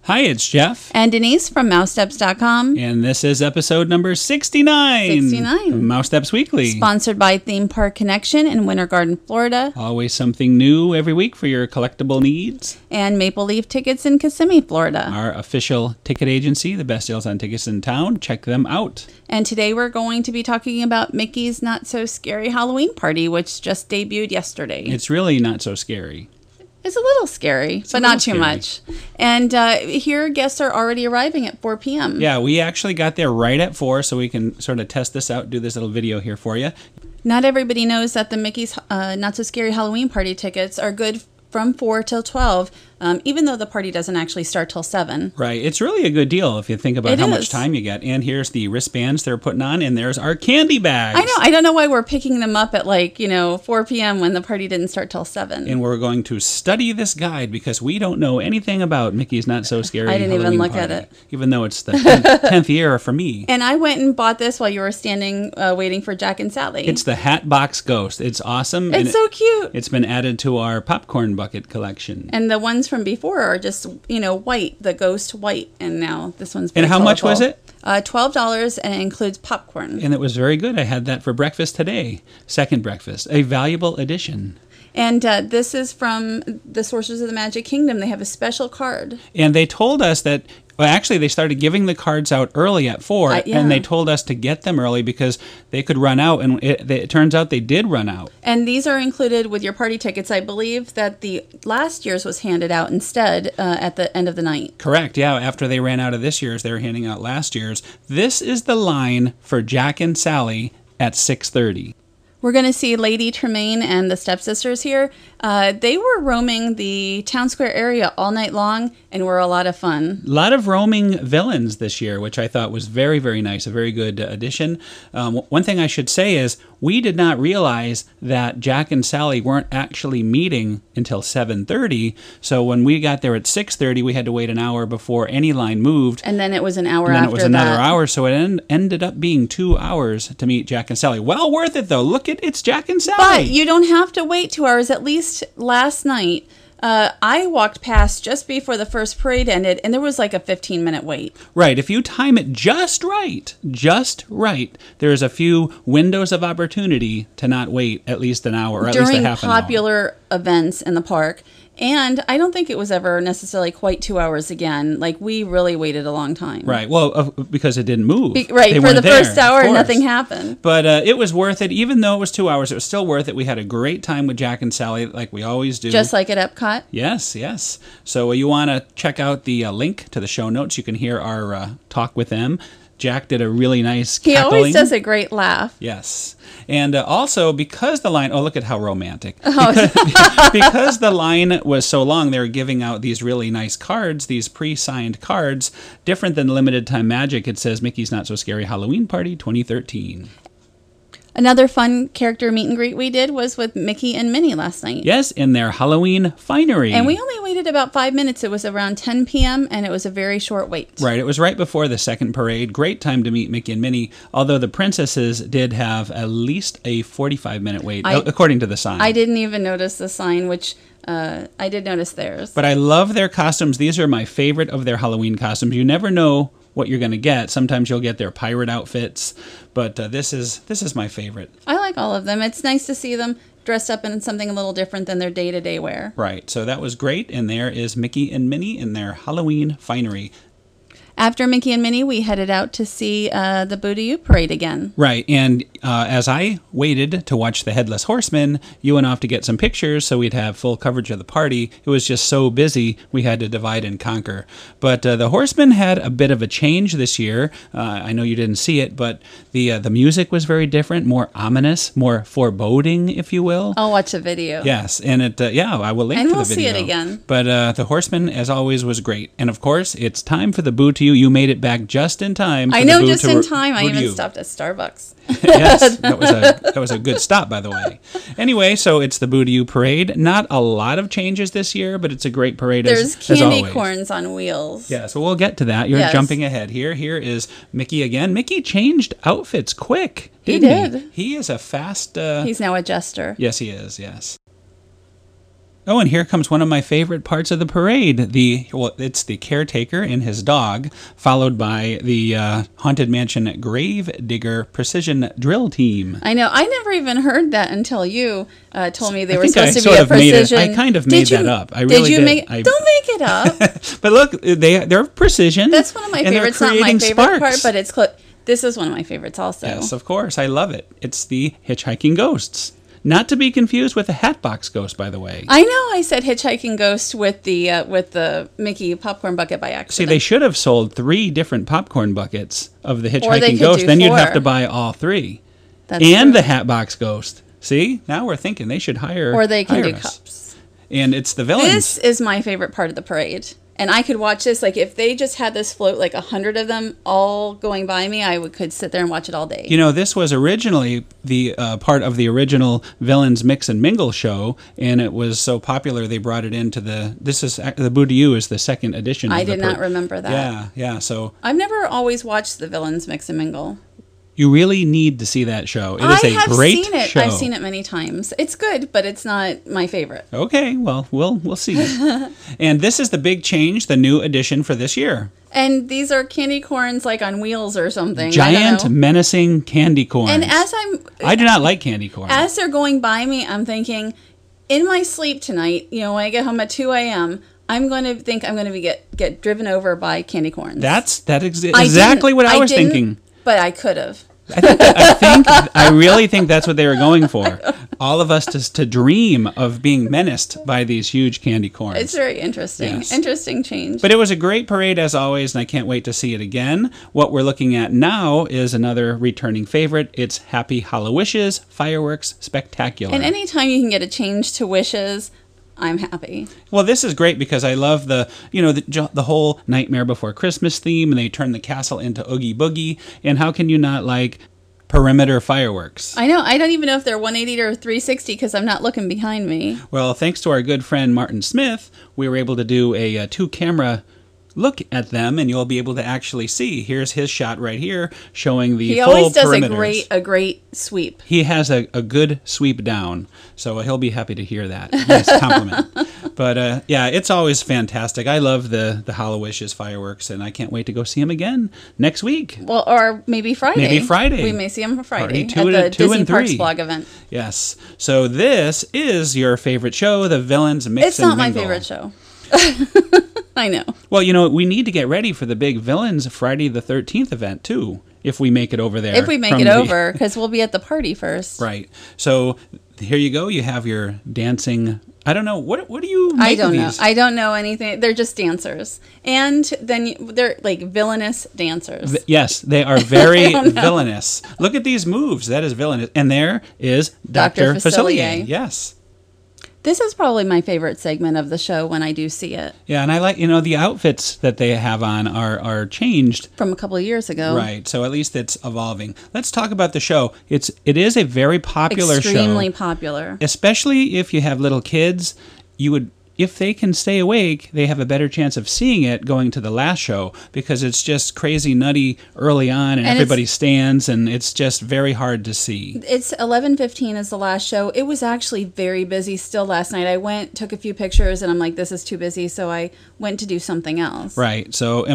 Hi, it's Jeff. And Denise from Mousesteps.com. And this is episode number 69. 69. Of Mousesteps Weekly. Sponsored by Theme Park Connection in Winter Garden, Florida. Always something new every week for your collectible needs. And Maple Leaf Tickets in Kissimmee, Florida. Our official ticket agency, the best deals on tickets in town. Check them out. And today we're going to be talking about Mickey's Not So Scary Halloween Party, which just debuted yesterday. It's really not so scary. It's a little scary, but not too much. And here guests are already arriving at 4 p.m. Yeah, we actually got there right at 4, so we can sort of test this out, do this little video here for you. Not everybody knows that the Mickey's Not So Scary Halloween Party tickets are good from 4 till 12, even though the party doesn't actually start till 7. Right. It's really a good deal if you think about how much time you get. And here's the wristbands they're putting on, and there's our candy bags. I know. I don't know why we're picking them up at 4 p.m. when the party didn't start till 7. And we're going to study this guide because we don't know anything about Mickey's Not So Scary I didn't Halloween even look Party, at it. even though it's the 10th year for me. And I went and bought this while you were standing waiting for Jack and Sally. It's the Hatbox Ghost. It's awesome. It's so cute. It's been added to our popcorn bucket collection. And the ones from before are just, white, the ghost white. And now this one's very And how much was it? $12, and it includes popcorn. And it was very good. I had that for breakfast today. Second breakfast. A valuable addition. And this is from the Sorcerers of the Magic Kingdom. They have a special card. And they told us that, well, actually, they started giving the cards out early at 4, and they told us to get them early because they could run out, and it turns out they did run out. And these are included with your party tickets. I believe that the last year's was handed out instead at the end of the night. Correct, yeah. After they ran out of this year's, they were handing out last year's. This is the line for Jack and Sally at 6:30. We're going to see Lady Tremaine and the stepsisters here. They were roaming the town square area all night long and were a lot of fun. A lot of roaming villains this year, which I thought was very, very nice, a very good addition. One thing I should say is we did not realize that Jack and Sally weren't actually meeting until 7:30. So when we got there at 6:30, we had to wait an hour before any line moved. And then it was an hour after that. And then it was another hour, so it ended up being 2 hours to meet Jack and Sally. Well worth it, though. Look at it's Jack and Sally. But you don't have to wait 2 hours. At least last night, I walked past just before the first parade ended, and there was like a 15-minute wait. Right. If you time it just right, there's a few windows of opportunity to not wait at least an hour or at least a half an hour. During popular events in the park. And I don't think it was ever necessarily quite 2 hours again. Like, we really waited a long time. Right. Well, because it didn't move. Right. For the first hour, nothing happened. But it was worth it. Even though it was 2 hours, it was still worth it. We had a great time with Jack and Sally, like we always do. Just like at Epcot? Yes, yes. So you want to check out the link to the show notes. You can hear our talk with them. Jack did a really nice cackling. He always does a great laugh. Yes. And also, because the line... Oh, look at how romantic. Because the line was so long, they were giving out these really nice cards, these pre-signed cards. Different than Limited Time Magic, it says Mickey's Not So Scary Halloween Party 2013. Another fun character meet and greet we did was with Mickey and Minnie last night. Yes, in their Halloween finery. And we only waited about 5 minutes. It was around 10 p.m., and it was a very short wait. Right. It was right before the second parade. Great time to meet Mickey and Minnie, although the princesses did have at least a 45-minute wait, according to the sign. I didn't even notice the sign, which... I did notice theirs. But I love their costumes. These are my favorite of their Halloween costumes. You never know what you're going to get. Sometimes you'll get their pirate outfits, but this is my favorite. I like all of them. It's nice to see them dressed up in something a little different than their day-to-day wear. Right. So that was great. And there is Mickey and Minnie in their Halloween finery. After Mickey and Minnie, we headed out to see the Boo-to-You parade again. Right, and as I waited to watch the Headless Horseman, you went off to get some pictures so we'd have full coverage of the party. It was just so busy, we had to divide and conquer. But the Horseman had a bit of a change this year. I know you didn't see it, but the music was very different, more ominous, more foreboding, if you will. I'll watch a video. Yes, and I will link to the video. And we'll see it again. But the Horseman, as always, was great. And of course, it's time for the Boo-to-You. You made it back just in time. I know, just in time. I even stopped at Starbucks. Yes, that was a good stop, by the way. Anyway, so it's the Boo-to-You parade. Not a lot of changes this year, but it's a great parade. There's as candy always. Corns on wheels. Yeah, so we'll get to that. You're jumping ahead here. Here is Mickey again. Mickey changed outfits quick. He did. He is a fast... He's now a jester. Yes, he is. Yes. Oh, and here comes one of my favorite parts of the parade. It's the caretaker and his dog, followed by the Haunted Mansion Grave Digger Precision Drill Team. I know. I never even heard that until you told me they were think supposed to be a precision. I kind of made that up. I really did. did. Don't make it up. But look, they're precision. That's one of my favorites. Not my favorite sparks. part, but it's close. This is one of my favorites also. Yes, of course. I love it. It's the Hitchhiking Ghosts. Not to be confused with the Hatbox Ghost, by the way. I know I said Hitchhiking Ghost with the Mickey popcorn bucket by accident. See, they should have sold 3 different popcorn buckets of the Hitchhiking could Ghost. do Then you'd 4. have to buy all 3. That's and true. the Hatbox Ghost. See? Now we're thinking they should hire Or they can hire do us. cups. And it's the villains. This is my favorite part of the parade. And I could watch this, like, if they just had this float, like 100 of them all going by me, could sit there and watch it all day. You know, this was originally the part of the original Villains Mix and Mingle show, and it was so popular they brought it into the Boudiou is the second edition. I did not remember that. Yeah. So I've never always watched the Villains Mix and Mingle. you really need to see that show. It is a great seen it. show. I've seen it many times. It's good, but it's not my favorite. Okay, well, we'll see. And this is the big change, the new addition for this year. And these are candy corns like on wheels or something. Giant, menacing candy corns. And I do not like candy corn. As they're going by me, I'm thinking, in my sleep tonight, when I get home at 2 a.m., I'm going to think I'm going to get driven over by candy corns. That's exactly what I was thinking. But I could have. I really think that's what they were going for. All of us to dream of being menaced by these huge candy corns. It's very interesting. Yes. Interesting change. But it was a great parade as always, and I can't wait to see it again. What we're looking at now is another returning favorite. It's Happy HalloWishes Fireworks Spectacular. And anytime you can get a change to wishes, I'm happy. Well, this is great because I love the whole Nightmare Before Christmas theme, and they turn the castle into Oogie Boogie. And how can you not like perimeter fireworks? I know. I don't even know if they're 180 or 360 because I'm not looking behind me. Well, thanks to our good friend Martin Smith, we were able to do a 2-camera look at them, and you'll be able to actually see. Here's his shot right here showing the full perimeters. He always does a great sweep. He has a good sweep down, so he'll be happy to hear that. Nice compliment. But yeah, it's always fantastic. I love the HalloWishes fireworks, and I can't wait to go see him again next week. Well, or maybe Friday. Maybe Friday. We may see him Friday at Party the 2 Disney and Parks 3. blog event. Yes. So this is your favorite show, the Villains Mix and Mingle. It's not my favorite show. I know. Well, we need to get ready for the big Villains Friday the 13th event, too, if we make it over there. If we make it over, because we'll be at the party first. Right. So here you go. You have your dancing. I don't know. What do you make of these? I don't know anything. They're just dancers. And then they're like villainous dancers. Yes, they are very villainous. Look at these moves. That is villainous. And there is Dr. Facilier. Yes. This is probably my favorite segment of the show when I do see it. Yeah, and I like, the outfits that they have on are changed. From a couple of years ago. Right, so at least it's evolving. Let's talk about the show. It is a very popular show. Extremely popular. Especially if you have little kids, if they can stay awake, they have a better chance of seeing it going to the last show because it's just crazy nutty early on and everybody stands and it's just very hard to see. It's 11:15 is the last show. It was actually very busy still last night. I went, took a few pictures, and I'm like, this is too busy, so I went to do something else. Right. So,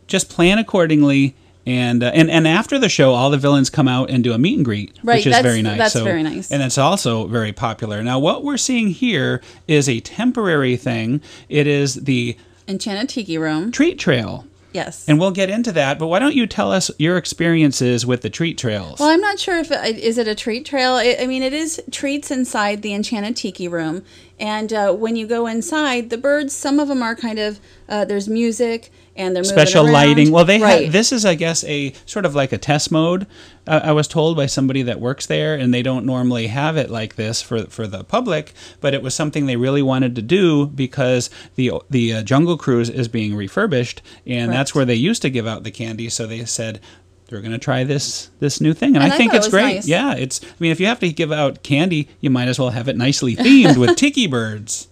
just plan accordingly. And after the show, all the villains come out and do a meet and greet, which is very nice. That's very nice. And it's also very popular. Now, what we're seeing here is a temporary thing. It is the Enchanted Tiki Room. Treat Trail. Yes. And we'll get into that, but why don't you tell us your experiences with the treat trails? Well, I'm not sure if is it a treat trail. It is treats inside the Enchanted Tiki Room. And when you go inside, the birds, some of them are kind of, there's music and they're special moving around. Lighting. Well, this is, I guess, a sort of like a test mode. I was told by somebody that works there, and they don't normally have it like this for the public, but it was something they really wanted to do because the Jungle Cruise is being refurbished, and that's where they used to give out the candy. So they said they're going to try this new thing, and I think it's great. Nice. Yeah, if you have to give out candy, you might as well have it nicely themed with tiki birds.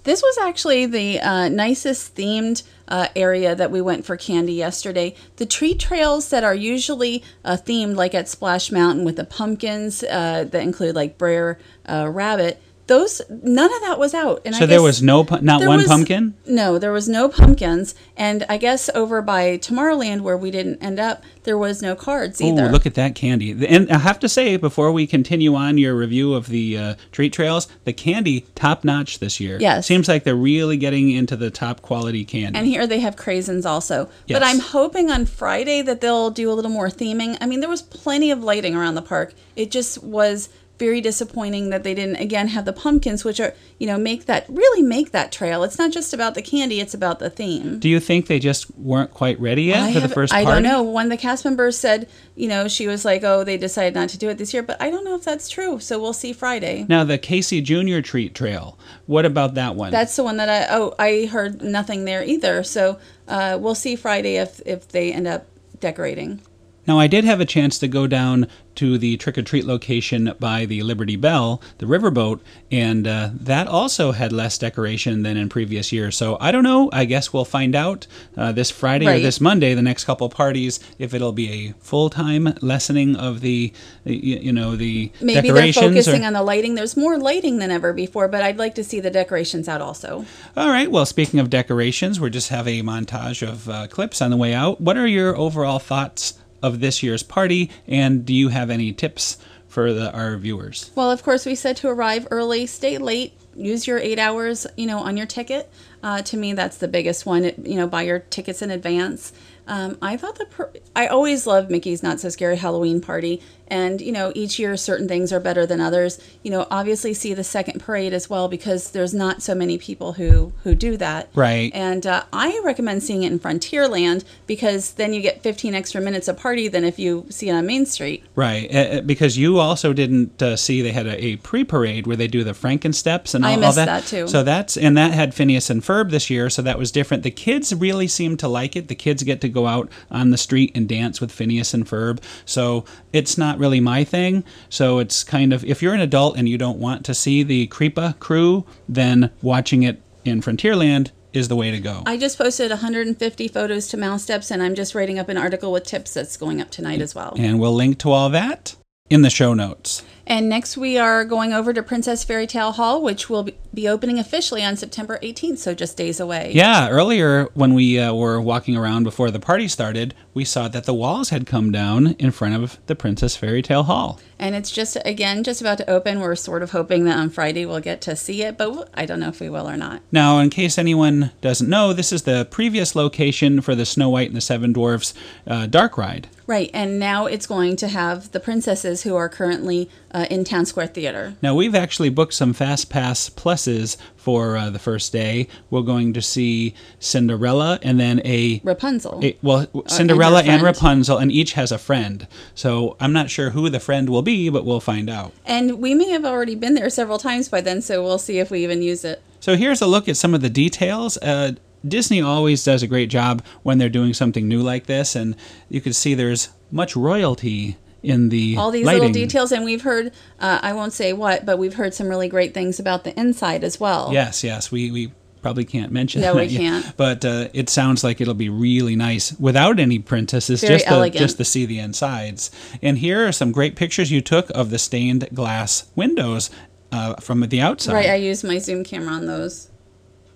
This was actually the nicest themed area that we went for candy yesterday. The treat trails that are usually themed, like at Splash Mountain with the pumpkins that include like Brer Rabbit, none of that was out. And so there was not one pumpkin? No, there was no pumpkins. And I guess over by Tomorrowland, where we didn't end up, there was no cards either. Oh, look at that candy. And I have to say, before we continue on your review of the treat trails, the candy, top-notch this year. Yes. Seems like they're really getting into the top-quality candy. And here they have craisins also. Yes. But I'm hoping on Friday that they'll do a little more theming. I mean, there was plenty of lighting around the park. It just was very disappointing that they didn't again have the pumpkins, which are make that trail. It's not just about the candy; it's about the theme. Do you think they just weren't quite ready yet for the first party? I don't know. One of the cast members said, she was like, "Oh, they decided not to do it this year," but I don't know if that's true. So we'll see Friday. Now the Casey Jr. treat trail. What about that one? That's the one that I heard nothing there either. So we'll see Friday if they end up decorating. Now, I did have a chance to go down to the trick-or-treat location by the Liberty Bell, the riverboat, and that also had less decoration than in previous years. So I don't know. I guess we'll find out this Friday or this Monday, the next couple parties, if it'll be a full-time lessening of the, the Maybe decorations. They're focusing on the lighting. There's more lighting than ever before, but I'd like to see the decorations out also. All right. Well, speaking of decorations, we'll just have a montage of clips on the way out. What are your overall thoughts of this year's party, and do you have any tips for our viewers? Well, of course, we said to arrive early, stay late, use your 8 hours, on your ticket. To me, that's the biggest one. Buy your tickets in advance. I thought I always love Mickey's Not So Scary Halloween Party, and each year certain things are better than others. Obviously see the second parade as well, because there's not so many people who do that. Right. And I recommend seeing it in Frontierland, because then you get 15 extra minutes of party than if you see it on Main Street. Right, because you also didn't see they had a pre-parade where they do the Frankensteps and all that. I missed that too. So that had Phineas and Ferb this year, so that was different. The kids really seem to like it. The kids get to go out on the street and dance with Phineas and Ferb. So it's not really my thing. So it's kind of, if you're an adult and you don't want to see the Creepa crew, then watching it in Frontierland is the way to go. I just posted 150 photos to Mousesteps, and I'm just writing up an article with tips that's going up tonight as well. And we'll link to all that in the show notes. And next we are going over to Princess Fairytale Hall, which will be opening officially on September 18th, so just days away. Yeah, earlier when we were walking around before the party started, we saw that the walls had come down in front of the Princess Fairytale Hall. And it's just about to open. We're sort of hoping that on Friday we'll get to see it, but I don't know if we will or not. Now, in case anyone doesn't know, this is the previous location for the Snow White and the Seven Dwarfs dark ride. Right, and now it's going to have the princesses who are currently in Town Square Theater. Now, we've actually booked some Fast Pass Pluses for the first day. We're going to see Cinderella and then Rapunzel. Cinderella and Rapunzel, and each has a friend. So I'm not sure who the friend will be, but we'll find out. And we may have already been there several times by then, so we'll see if we even use it. So here's a look at some of the details. Disney always does a great job when they're doing something new like this, and you can see there's much royalty in the all these lighting. Little details, and we've heard, I won't say what, but we've heard some really great things about the inside as well. Yes, we probably can't mention that. No, we can't. But it sounds like it'll be really nice without any princesses, Very elegant. just to see the insides. And here are some great pictures you took of the stained glass windows from the outside. Right, I used my zoom camera on those.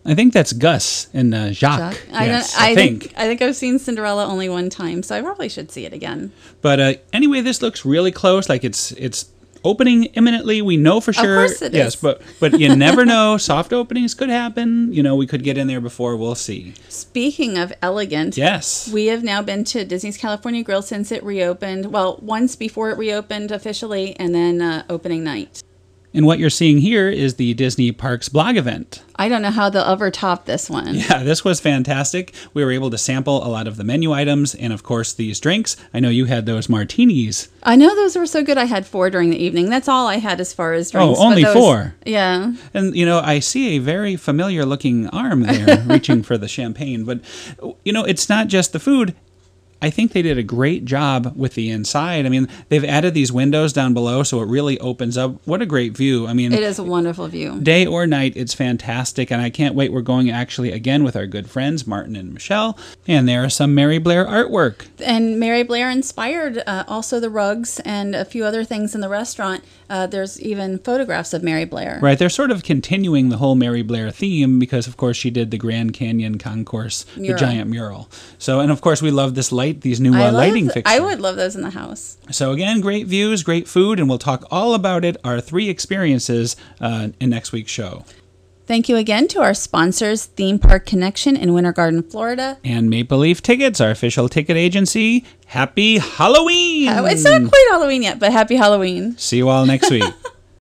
I think that's Gus and Jacques. Yes, I think I've seen Cinderella only one time, so I probably should see it again. But anyway, this looks really close. Like it's opening imminently. We know for sure. Of course it is. But you never know. Soft openings could happen. We could get in there before. We'll see. Speaking of elegant, yes, we have now been to Disney's California Grill since it reopened. Well, once before it reopened officially, and then opening night. And what you're seeing here is the Disney Parks blog event. I don't know how they'll ever top this one. Yeah, this was fantastic. We were able to sample a lot of the menu items and, of course, these drinks. I know you had those martinis. I know those were so good. I had 4 during the evening. That's all I had as far as drinks. Oh, only 4? Yeah. And, I see a very familiar-looking arm there reaching for the champagne. But, it's not just the food. I think they did a great job with the inside. I mean, they've added these windows down below, so it really opens up. What a great view. I mean, it is a wonderful view. Day or night, it's fantastic, and I can't wait. We're going actually again with our good friends, Martin and Michelle, and there is some Mary Blair artwork. And Mary Blair inspired also the rugs and a few other things in the restaurant. There's even photographs of Mary Blair. Right, they're sort of continuing the whole Mary Blair theme because, of course, she did the Grand Canyon Concourse, the giant mural. So, and of course, we love this these new lighting fixtures. I would love those in the house. So again, great views, great food, and we'll talk all about it, our 3 experiences in next week's show. Thank you again to our sponsors, Theme Park Connection in Winter Garden, Florida. And Maple Leaf Tickets, our official ticket agency. Happy Halloween! It's not quite Halloween yet, but happy Halloween. See you all next week.